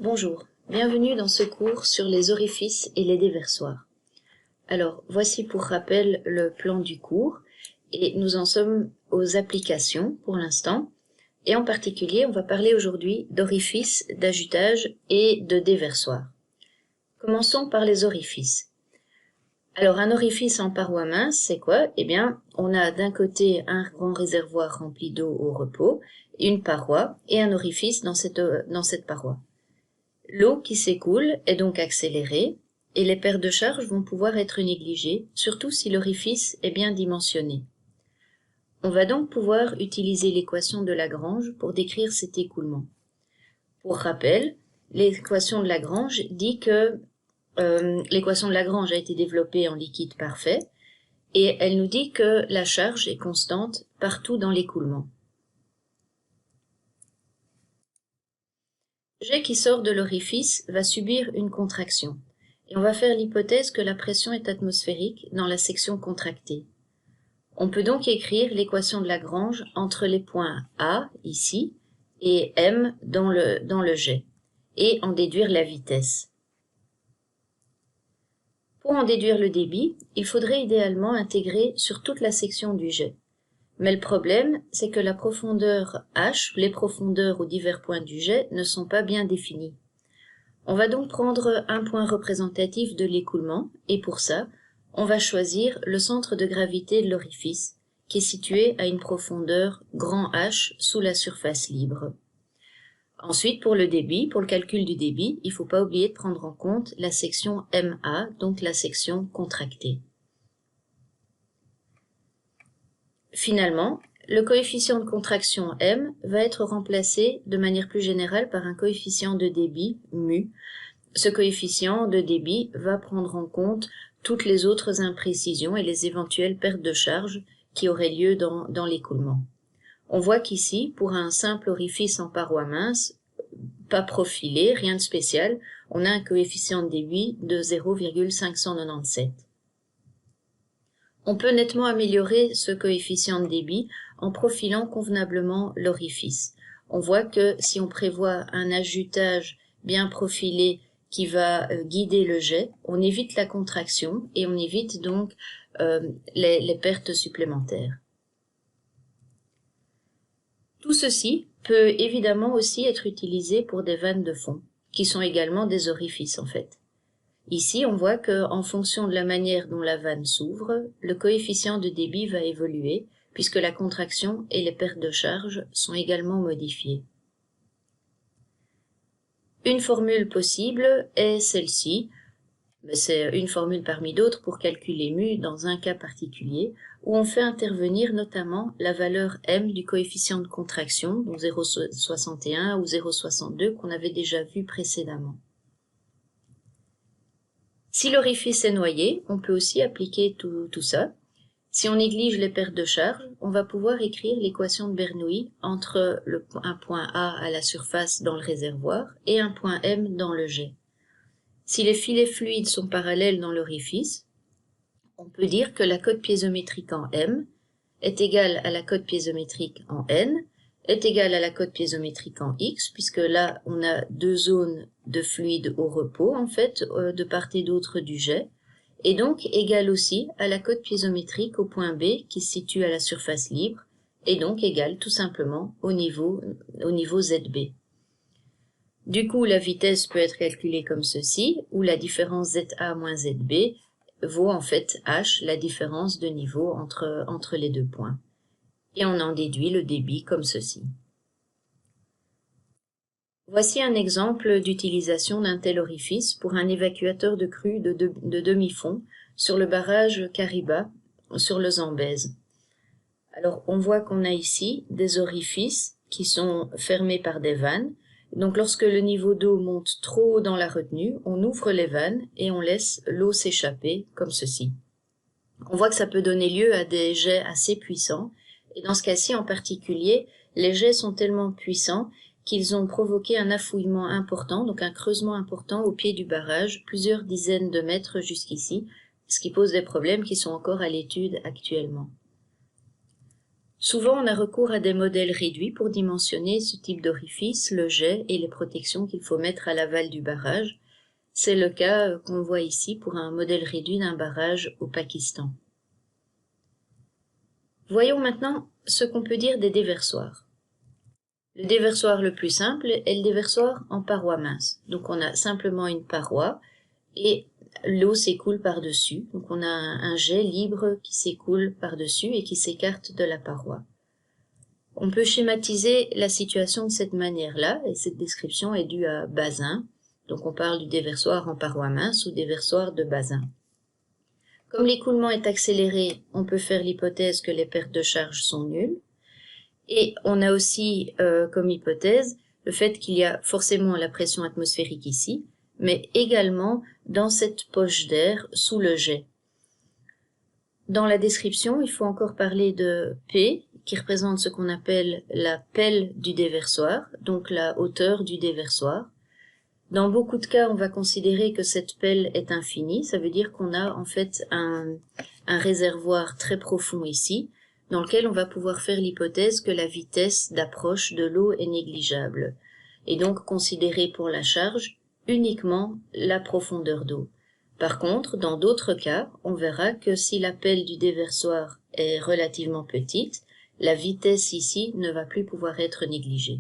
Bonjour, bienvenue dans ce cours sur les orifices et les déversoirs. Alors, voici pour rappel le plan du cours, et nous en sommes aux applications pour l'instant, et en particulier on va parler aujourd'hui d'orifices, d'ajutage et de déversoirs. Commençons par les orifices. Alors un orifice en paroi mince, c'est quoi? Eh bien, on a d'un côté un grand réservoir rempli d'eau au repos, une paroi et un orifice dans cette paroi. L'eau qui s'écoule est donc accélérée et les paires de charges vont pouvoir être négligées, surtout si l'orifice est bien dimensionné. On va donc pouvoir utiliser l'équation de Lagrange pour décrire cet écoulement. Pour rappel, l'équation de Lagrange dit que l'équation de Lagrange a été développée en liquide parfait et elle nous dit que la charge est constante partout dans l'écoulement. Jet qui sort de l'orifice va subir une contraction, et on va faire l'hypothèse que la pression est atmosphérique dans la section contractée. On peut donc écrire l'équation de Lagrange entre les points A, ici, et M dans le jet, et en déduire la vitesse. Pour en déduire le débit, il faudrait idéalement intégrer sur toute la section du jet. Mais le problème, c'est que la profondeur h, les profondeurs aux divers points du jet, ne sont pas bien définies. On va donc prendre un point représentatif de l'écoulement, et pour ça, on va choisir le centre de gravité de l'orifice, qui est situé à une profondeur grand H sous la surface libre. Ensuite, pour le débit, pour le calcul du débit, il ne faut pas oublier de prendre en compte la section MA, donc la section contractée. Finalement, le coefficient de contraction M va être remplacé de manière plus générale par un coefficient de débit, mu. Ce coefficient de débit va prendre en compte toutes les autres imprécisions et les éventuelles pertes de charge qui auraient lieu dans l'écoulement. On voit qu'ici, pour un simple orifice en paroi mince, pas profilé, rien de spécial, on a un coefficient de débit de 0,597. On peut nettement améliorer ce coefficient de débit en profilant convenablement l'orifice. On voit que si on prévoit un ajutage bien profilé qui va guider le jet, on évite la contraction et on évite donc les pertes supplémentaires. Tout ceci peut évidemment aussi être utilisé pour des vannes de fond, qui sont également des orifices en fait. Ici, on voit qu'en fonction de la manière dont la vanne s'ouvre, le coefficient de débit va évoluer, puisque la contraction et les pertes de charge sont également modifiées. Une formule possible est celle-ci. C'est une formule parmi d'autres pour calculer mu dans un cas particulier, où on fait intervenir notamment la valeur m du coefficient de contraction, donc 0,61 ou 0,62 qu'on avait déjà vu précédemment. Si l'orifice est noyé, on peut aussi appliquer tout ça. Si on néglige les pertes de charge, on va pouvoir écrire l'équation de Bernoulli entre un point A à la surface dans le réservoir et un point M dans le jet. Si les filets fluides sont parallèles dans l'orifice, on peut dire que la cote piézométrique en M est égale à la cote piézométrique en N, est égale à la cote piézométrique en X, puisque là, on a deux zones de fluide au repos, en fait, de part et d'autre du jet, et donc égale aussi à la cote piézométrique au point B qui se situe à la surface libre, et donc égale tout simplement au niveau ZB. Du coup, la vitesse peut être calculée comme ceci, où la différence ZA moins ZB vaut en fait H, la différence de niveau entre les deux points. Et on en déduit le débit comme ceci. Voici un exemple d'utilisation d'un tel orifice pour un évacuateur de crue de demi-fond sur le barrage Kariba, sur le Zambèze. Alors, on voit qu'on a ici des orifices qui sont fermés par des vannes. Donc, lorsque le niveau d'eau monte trop haut dans la retenue, on ouvre les vannes et on laisse l'eau s'échapper comme ceci. On voit que ça peut donner lieu à des jets assez puissants. Et dans ce cas-ci en particulier, les jets sont tellement puissants qu'ils ont provoqué un affouillement important, donc un creusement important au pied du barrage, plusieurs dizaines de mètres jusqu'ici, ce qui pose des problèmes qui sont encore à l'étude actuellement. Souvent, on a recours à des modèles réduits pour dimensionner ce type d'orifice, le jet et les protections qu'il faut mettre à l'aval du barrage. C'est le cas qu'on voit ici pour un modèle réduit d'un barrage au Pakistan. Voyons maintenant ce qu'on peut dire des déversoirs. Le déversoir le plus simple est le déversoir en paroi mince. Donc on a simplement une paroi et l'eau s'écoule par-dessus. Donc on a un jet libre qui s'écoule par-dessus et qui s'écarte de la paroi. On peut schématiser la situation de cette manière-là, et cette description est due à Bazin. Donc on parle du déversoir en paroi mince ou déversoir de Bazin. Comme l'écoulement est accéléré, on peut faire l'hypothèse que les pertes de charge sont nulles. Et on a aussi comme hypothèse le fait qu'il y a forcément la pression atmosphérique ici, mais également dans cette poche d'air sous le jet. Dans la description, il faut encore parler de P, qui représente ce qu'on appelle la pelle du déversoir, donc la hauteur du déversoir. Dans beaucoup de cas, on va considérer que cette pelle est infinie, ça veut dire qu'on a en fait un réservoir très profond ici, dans lequel on va pouvoir faire l'hypothèse que la vitesse d'approche de l'eau est négligeable, et donc considérer pour la charge uniquement la profondeur d'eau. Par contre, dans d'autres cas, on verra que si la pelle du déversoir est relativement petite, la vitesse ici ne va plus pouvoir être négligée.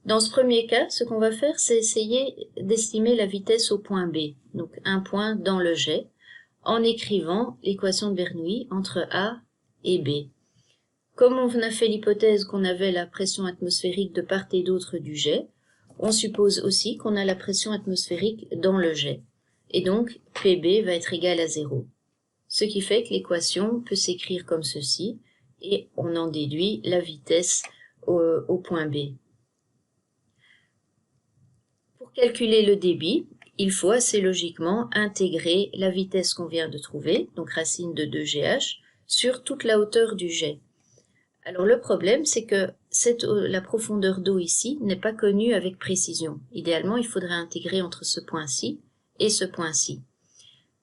Dans ce premier cas, ce qu'on va faire, c'est essayer d'estimer la vitesse au point B, donc un point dans le jet, en écrivant l'équation de Bernoulli entre A et B. Comme on a fait l'hypothèse qu'on avait la pression atmosphérique de part et d'autre du jet, on suppose aussi qu'on a la pression atmosphérique dans le jet. Et donc, PB va être égal à 0. Ce qui fait que l'équation peut s'écrire comme ceci, et on en déduit la vitesse au point B. Pour calculer le débit, il faut assez logiquement intégrer la vitesse qu'on vient de trouver, donc racine de 2GH, sur toute la hauteur du jet. Alors le problème, c'est que la profondeur d'eau ici n'est pas connue avec précision. Idéalement, il faudrait intégrer entre ce point-ci et ce point-ci.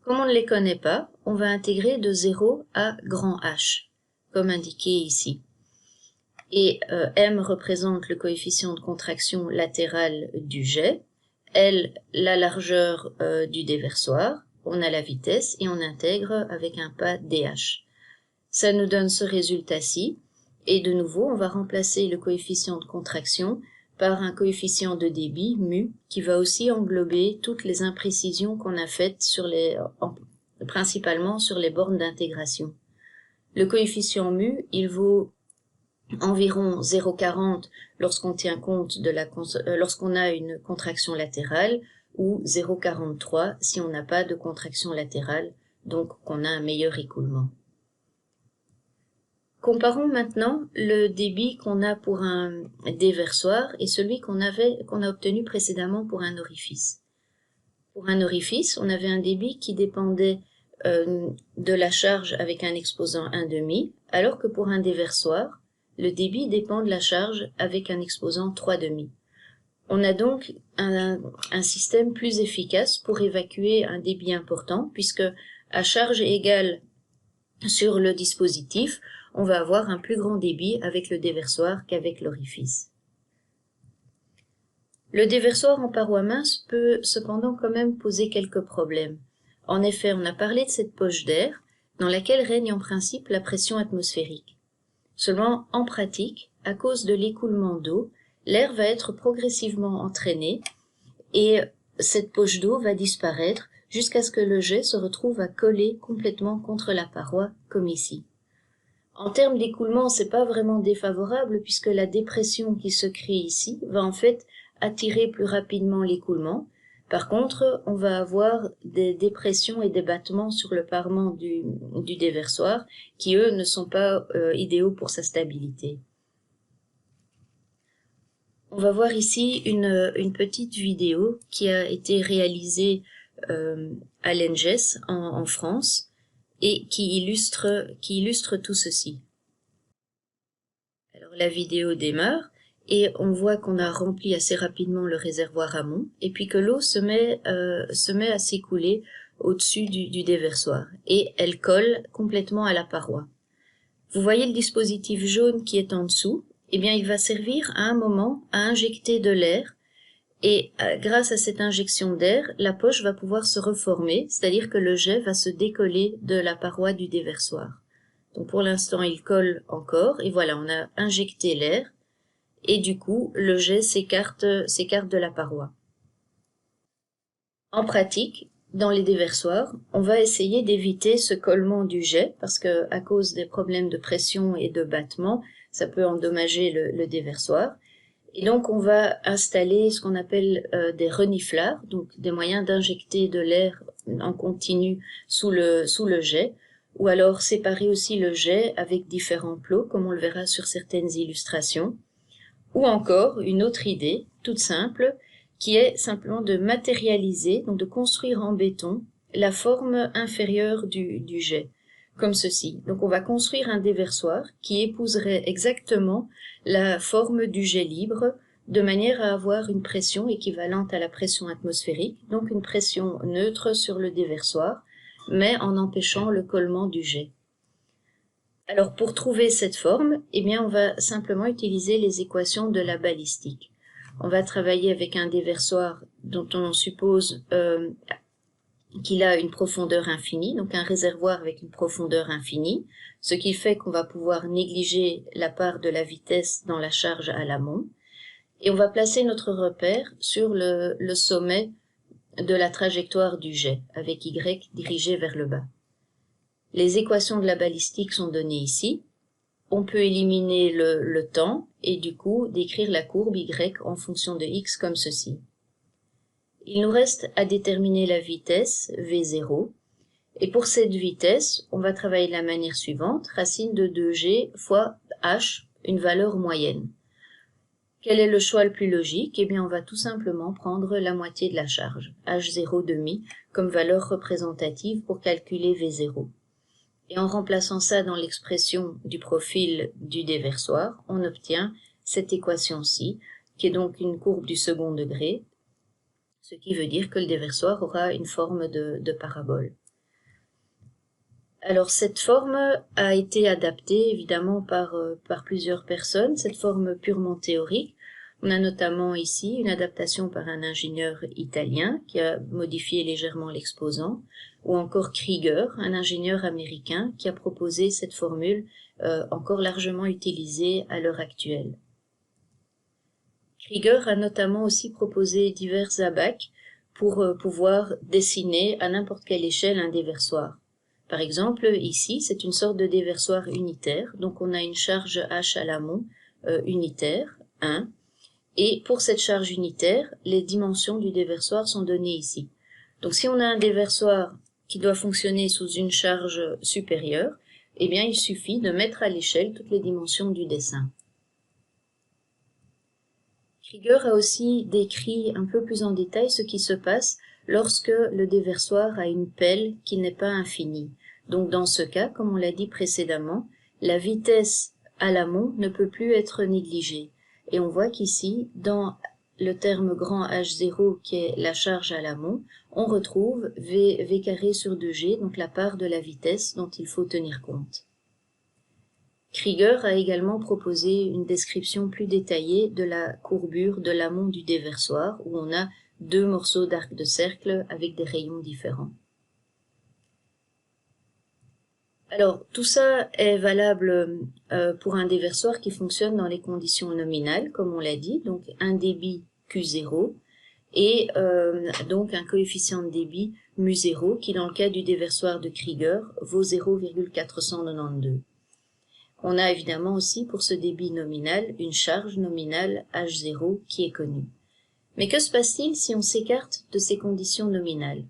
Comme on ne les connaît pas, on va intégrer de 0 à grand H, comme indiqué ici. Et M représente le coefficient de contraction latérale du jet, L la largeur du déversoir, on a la vitesse et on intègre avec un pas DH. Ça nous donne ce résultat-ci, et de nouveau on va remplacer le coefficient de contraction par un coefficient de débit, mu, qui va aussi englober toutes les imprécisions qu'on a faites principalement sur les bornes d'intégration. Le coefficient mu, il vaut environ 0,40 lorsqu'on tient compte lorsqu'on a une contraction latérale, ou 0,43 si on n'a pas de contraction latérale, donc qu'on a un meilleur écoulement. Comparons maintenant le débit qu'on a pour un déversoir et celui qu'on a obtenu précédemment pour un orifice. Pour un orifice, on avait un débit qui dépendait de la charge avec un exposant 1,5, alors que pour un déversoir, le débit dépend de la charge avec un exposant 3,5. On a donc un système plus efficace pour évacuer un débit important, puisque à charge égale sur le dispositif, on va avoir un plus grand débit avec le déversoir qu'avec l'orifice. Le déversoir en paroi mince peut cependant quand même poser quelques problèmes. En effet, on a parlé de cette poche d'air dans laquelle règne en principe la pression atmosphérique. Seulement, en pratique, à cause de l'écoulement d'eau, l'air va être progressivement entraîné et cette poche d'eau va disparaître jusqu'à ce que le jet se retrouve à coller complètement contre la paroi, comme ici. En termes d'écoulement, c'est pas vraiment défavorable puisque la dépression qui se crée ici va en fait attirer plus rapidement l'écoulement. Par contre, on va avoir des dépressions et des battements sur le parement du déversoir qui, eux, ne sont pas idéaux pour sa stabilité. On va voir ici une petite vidéo qui a été réalisée à l'ENGES en France et qui illustre tout ceci. Alors la vidéo démarre et on voit qu'on a rempli assez rapidement le réservoir amont et puis que l'eau se met à s'écouler au-dessus du déversoir et elle colle complètement à la paroi. Vous voyez le dispositif jaune qui est en dessous? Eh bien, il va servir à un moment à injecter de l'air et grâce à cette injection d'air, la poche va pouvoir se reformer, c'est-à-dire que le jet va se décoller de la paroi du déversoir. Donc pour l'instant, il colle encore et voilà, on a injecté l'air et du coup, le jet s'écarte de la paroi. En pratique, dans les déversoirs, on va essayer d'éviter ce collement du jet parce que à cause des problèmes de pression et de battement, ça peut endommager le déversoir. Et donc on va installer ce qu'on appelle des renifleurs, donc des moyens d'injecter de l'air en continu sous le jet, ou alors séparer aussi le jet avec différents plots, comme on le verra sur certaines illustrations. Ou encore une autre idée, toute simple, qui est simplement de matérialiser, donc de construire en béton, la forme inférieure du jet, comme ceci. Donc on va construire un déversoir qui épouserait exactement la forme du jet libre, de manière à avoir une pression équivalente à la pression atmosphérique, donc une pression neutre sur le déversoir, mais en empêchant le collement du jet. Alors pour trouver cette forme, eh bien on va simplement utiliser les équations de la balistique. On va travailler avec un déversoir dont on suppose qu'il a une profondeur infinie, donc un réservoir avec une profondeur infinie, ce qui fait qu'on va pouvoir négliger la part de la vitesse dans la charge à l'amont. Et on va placer notre repère sur le sommet de la trajectoire du jet, avec Y dirigé vers le bas. Les équations de la balistique sont données ici. On peut éliminer le temps et du coup décrire la courbe Y en fonction de X comme ceci. Il nous reste à déterminer la vitesse V0. Et pour cette vitesse, on va travailler de la manière suivante, racine de 2G fois H, une valeur moyenne. Quel est le choix le plus logique? Eh bien, on va tout simplement prendre la moitié de la charge, H0,5, comme valeur représentative pour calculer V0. Et en remplaçant ça dans l'expression du profil du déversoir, on obtient cette équation-ci, qui est donc une courbe du second degré, ce qui veut dire que le déversoir aura une forme de parabole. Alors cette forme a été adaptée évidemment par plusieurs personnes, cette forme purement théorique. On a notamment ici une adaptation par un ingénieur italien qui a modifié légèrement l'exposant, ou encore Krieger, un ingénieur américain qui a proposé cette formule encore largement utilisée à l'heure actuelle. Krieger a notamment aussi proposé divers abacs pour pouvoir dessiner à n'importe quelle échelle un déversoir. Par exemple, ici, c'est une sorte de déversoir unitaire, donc on a une charge H à l'amont unitaire, 1, et pour cette charge unitaire, les dimensions du déversoir sont données ici. Donc si on a un déversoir qui doit fonctionner sous une charge supérieure, eh bien il suffit de mettre à l'échelle toutes les dimensions du dessin. Krieger a aussi décrit un peu plus en détail ce qui se passe lorsque le déversoir a une pelle qui n'est pas infinie. Donc dans ce cas, comme on l'a dit précédemment, la vitesse à l'amont ne peut plus être négligée. Et on voit qu'ici, dans le terme grand H0 qui est la charge à l'amont, on retrouve V carré sur 2G, donc la part de la vitesse dont il faut tenir compte. Krieger a également proposé une description plus détaillée de la courbure de l'amont du déversoir, où on a deux morceaux d'arc de cercle avec des rayons différents. Alors, tout ça est valable pour un déversoir qui fonctionne dans les conditions nominales, comme on l'a dit, donc un débit Q0 et donc un coefficient de débit mu0 qui, dans le cas du déversoir de Krieger, vaut 0,492. On a évidemment aussi pour ce débit nominal une charge nominale H0 qui est connue. Mais que se passe-t-il si on s'écarte de ces conditions nominales?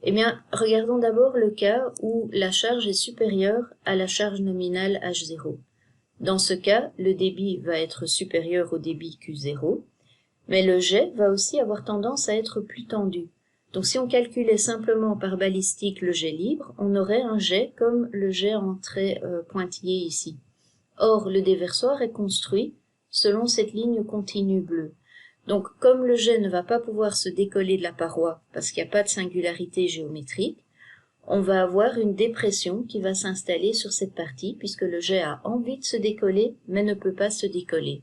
Eh bien, regardons d'abord le cas où la charge est supérieure à la charge nominale H0. Dans ce cas, le débit va être supérieur au débit Q0, mais le jet va aussi avoir tendance à être plus tendu. Donc si on calculait simplement par balistique le jet libre, on aurait un jet comme le jet en trait pointillé ici. Or, le déversoir est construit selon cette ligne continue bleue. Donc, comme le jet ne va pas pouvoir se décoller de la paroi parce qu'il n'y a pas de singularité géométrique, on va avoir une dépression qui va s'installer sur cette partie puisque le jet a envie de se décoller mais ne peut pas se décoller.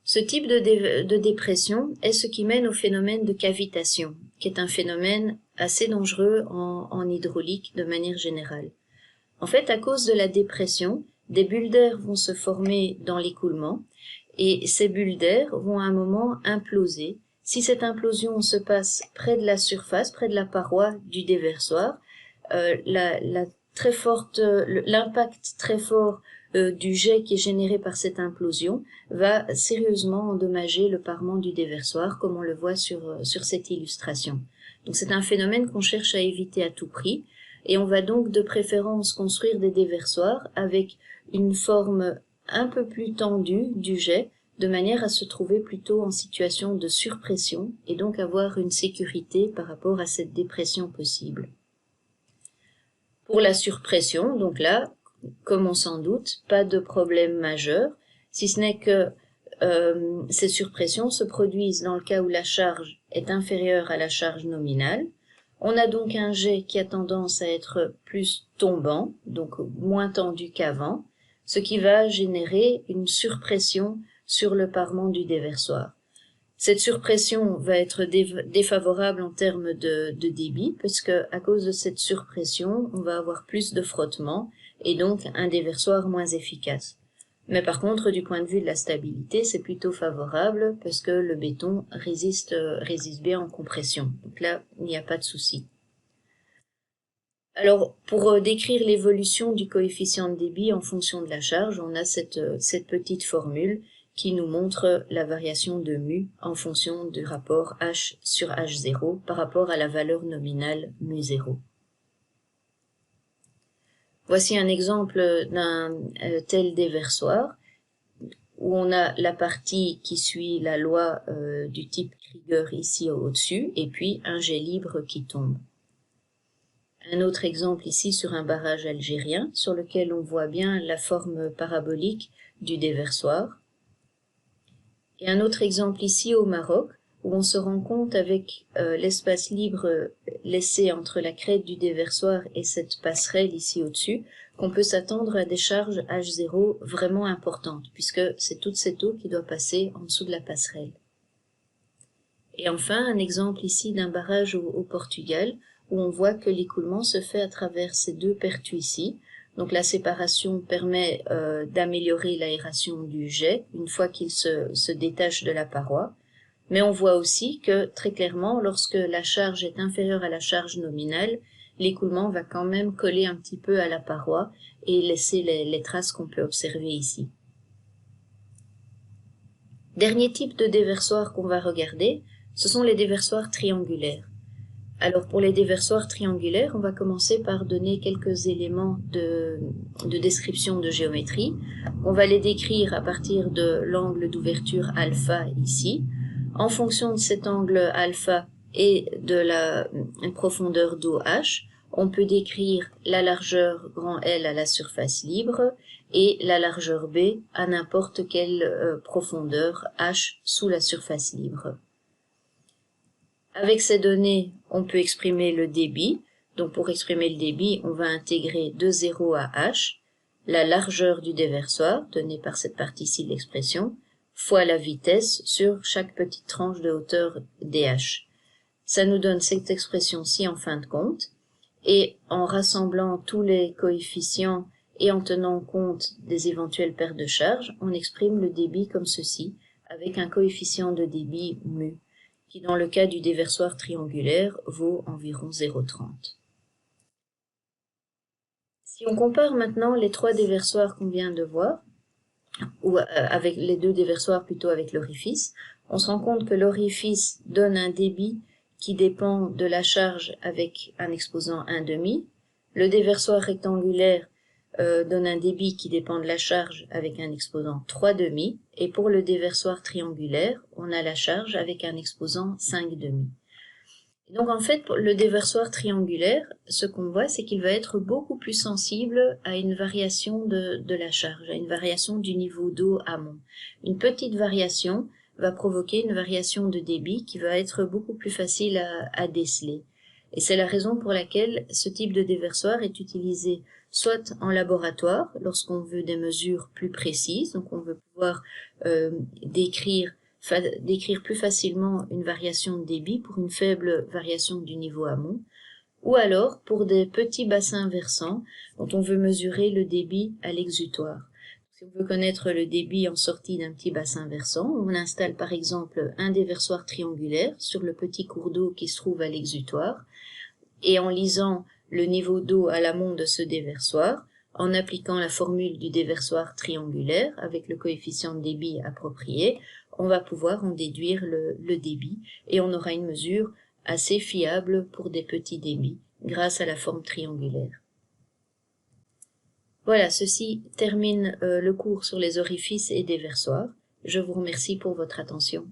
Ce type de dépression est ce qui mène au phénomène de cavitation, qui est un phénomène assez dangereux en hydraulique de manière générale. En fait, à cause de la dépression, des bulles d'air vont se former dans l'écoulement et ces bulles d'air vont à un moment imploser. Si cette implosion se passe près de la surface, près de la paroi du déversoir, l'impact très fort du jet qui est généré par cette implosion va sérieusement endommager le parement du déversoir, comme on le voit sur cette illustration. Donc c'est un phénomène qu'on cherche à éviter à tout prix, et on va donc de préférence construire des déversoirs avec une forme un peu plus tendue du jet, de manière à se trouver plutôt en situation de surpression et donc avoir une sécurité par rapport à cette dépression possible. Pour la surpression, donc là, comme on s'en doute, pas de problème majeur, si ce n'est que ces surpressions se produisent dans le cas où la charge est inférieure à la charge nominale. On a donc un jet qui a tendance à être plus tombant, donc moins tendu qu'avant, ce qui va générer une surpression sur le parement du déversoir. Cette surpression va être défavorable en termes de débit, parce que à cause de cette surpression, on va avoir plus de frottement et donc un déversoir moins efficace. Mais par contre, du point de vue de la stabilité, c'est plutôt favorable parce que le béton résiste bien en compression. Donc là, il n'y a pas de souci. Alors, pour décrire l'évolution du coefficient de débit en fonction de la charge, on a cette petite formule qui nous montre la variation de mu en fonction du rapport H sur H0 par rapport à la valeur nominale mu0. Voici un exemple d'un tel déversoir où on a la partie qui suit la loi du type Krieger ici au-dessus et puis un jet libre qui tombe. Un autre exemple ici sur un barrage algérien sur lequel on voit bien la forme parabolique du déversoir. Et un autre exemple ici au Maroc, où on se rend compte avec l'espace libre laissé entre la crête du déversoir et cette passerelle ici au-dessus, qu'on peut s'attendre à des charges H0 vraiment importantes, puisque c'est toute cette eau qui doit passer en dessous de la passerelle. Et enfin, un exemple ici d'un barrage au Portugal, où on voit que l'écoulement se fait à travers ces deux pertuis ici. Donc la séparation permet d'améliorer l'aération du jet une fois qu'il se détache de la paroi. Mais on voit aussi que très clairement, lorsque la charge est inférieure à la charge nominale, l'écoulement va quand même coller un petit peu à la paroi et laisser les traces qu'on peut observer ici. Dernier type de déversoir qu'on va regarder, ce sont les déversoirs triangulaires. Alors pour les déversoirs triangulaires, on va commencer par donner quelques éléments de description de géométrie. On va les décrire à partir de l'angle d'ouverture alpha ici. En fonction de cet angle alpha et de la profondeur d'eau h, on peut décrire la largeur grand L à la surface libre et la largeur B à n'importe quelle profondeur h sous la surface libre. Avec ces données, on peut exprimer le débit. Donc pour exprimer le débit, on va intégrer de 0 à h, la largeur du déversoir, donnée par cette partie-ci de l'expression, fois la vitesse sur chaque petite tranche de hauteur dh. Ça nous donne cette expression-ci en fin de compte. Et en rassemblant tous les coefficients et en tenant compte des éventuelles pertes de charge, on exprime le débit comme ceci, avec un coefficient de débit mu, qui dans le cas du déversoir triangulaire vaut environ 0,30. Si on compare maintenant les trois déversoirs qu'on vient de voir, ou avec les deux déversoirs plutôt avec l'orifice, on se rend compte que l'orifice donne un débit qui dépend de la charge avec un exposant 1,5. Le déversoir rectangulaire donne un débit qui dépend de la charge avec un exposant 3,5. Et pour le déversoir triangulaire, on a la charge avec un exposant 5,5. Donc en fait, pour le déversoir triangulaire, ce qu'on voit, c'est qu'il va être beaucoup plus sensible à une variation de la charge, à une variation du niveau d'eau amont. Une petite variation va provoquer une variation de débit qui va être beaucoup plus facile à déceler. Et c'est la raison pour laquelle ce type de déversoir est utilisé soit en laboratoire, lorsqu'on veut des mesures plus précises, donc on veut pouvoir décrire plus facilement une variation de débit pour une faible variation du niveau amont, ou alors pour des petits bassins versants dont on veut mesurer le débit à l'exutoire. Si on veut connaître le débit en sortie d'un petit bassin versant, on installe par exemple un déversoir triangulaire sur le petit cours d'eau qui se trouve à l'exutoire, et en lisant le niveau d'eau à l'amont de ce déversoir, en appliquant la formule du déversoir triangulaire avec le coefficient de débit approprié, on va pouvoir en déduire le débit et on aura une mesure assez fiable pour des petits débits grâce à la forme triangulaire. Voilà, ceci termine le cours sur les orifices et déversoirs. Je vous remercie pour votre attention.